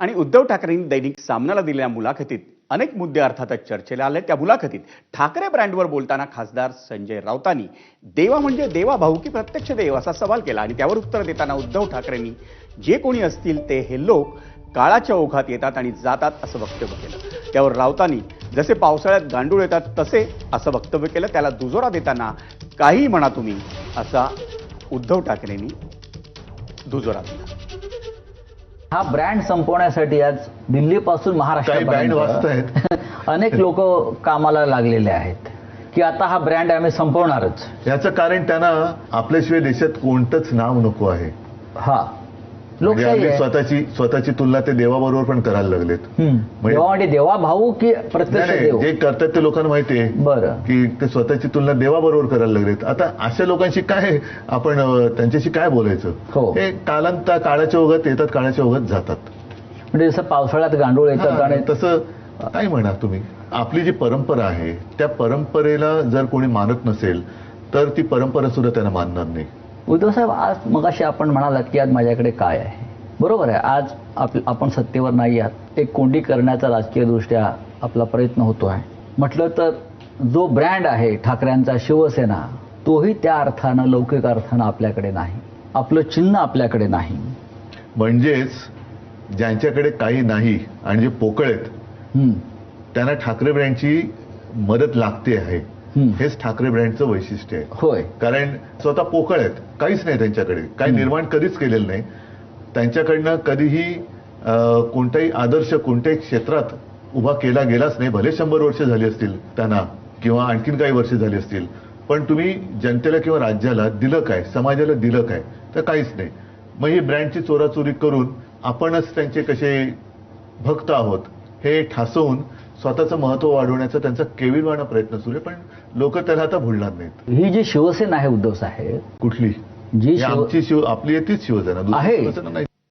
आणि उद्धव ठाकरेंनी दैनिक सामनाला दिलेल्या मुलाखतीत अनेक मुद्दे अर्थातच चर्चेला आले। त्या मुलाखतीत ठाकरे ब्रँडवर बोलताना खासदार संजय राऊतांनी देवा म्हणजे देवा भाऊ की प्रत्यक्ष देव असा सवाल केला आणि त्यावर उत्तर देताना उद्धव ठाकरेंनी जे कोणी असतील ते हे लोक काळाच्या ओघात येतात आणि जातात असं वक्तव्य केलं। त्यावर राऊतांनी जसे पावसाळ्यात गांडूळ येतात तसे असं वक्तव्य केलं। त्याला दुजोरा देताना काही म्हणा तुम्ही असा उद्धव ठाकरेंनी दुजोरा दिला। हा ब्रँड संपवण्यासाठी आज दिल्लीपासून महाराष्ट्रापर्यंत अनेक लोक कामाला लागलेले आहेत की आता हा ब्रँड आम्ही संपवणारच। याचं कारण त्यांना आपल्याशिवाय देशात कोणतंच नाव नको आहे। हा लोकशाही आहे। स्वतःची तुलना ते देवाबरोबर पण करायला लागलेत। देवा म्हणजे देवा भाऊ की प्रत्यक्ष देव जे करतात ते लोकांना माहिती आहे बरं की ते स्वतःची तुलना देवाबरोबर करायला लागलेत। आता अशा लोकांशी काय आपण त्यांच्याशी काय बोलायचं? हे काळाच्या ओघात येतात, काळाच्या ओघात जातात। म्हणजे जसं पावसाळ्यात गांडूळ येतात आणि तसं काय म्हणा तुम्ही। आपली जी परंपरा आहे त्या परंपरेला जर कोणी मानत नसेल तर ती परंपरा सुद्धा त्यांना मानणार नाही। उद्धव साहेब, आज मगाशी आपण म्हणालात की आज माझ्याकडे काय आहे, बरोबर आहे। आज आपण सत्तेवर नाही आहात, एक कोंडी करण्याचा राजकीय दृष्ट्या आपला प्रयत्न होतो आहे। म्हटलं तर जो ब्रँड आहे ठाकरेंचा शिवसेना, तोही त्या अर्थानं लौकिक अर्थानं आपल्याकडे नाही, आपलं चिन्ह आपल्याकडे नाही। म्हणजेच ज्यांच्याकडे काही नाही आणि जे पोकळ आहेत त्यांना ठाकरे ब्रँडची मदत लागते आहे। हेच ठाकरे ब्रँडचं वैशिष्ट्य आहे। होय, कारण स्वतः पोकळ आहेत, काहीच नाही त्यांच्याकडे, काही निर्माण कधीच केलेलं नाही। त्यांच्याकडनं कधीही कोणताही आदर्श कोणत्याही क्षेत्रात उभा केला गेलाच नाही। भले 100 वर्ष झाली असतील त्यांना किंवा आणखीन काही वर्ष झाली असतील, पण तुम्ही जनतेला किंवा राज्याला दिलं काय, समाजाला दिलं काय? तर काहीच नाही। मग ही ब्रँडची चोराचोरी करून आपणच त्यांचे कसे भक्त आहोत हे ठासवून स्वतःचं महत्व वाढवण्याचा त्यांचा केविलवाणा प्रयत्न सुरू आहे, पण लोक त्याला आता भुलणार नाहीत। ही जी शिवसेना आहे उद्धव साहेब, कुठली जी आपली तीच शिवसेना आहे, नाही।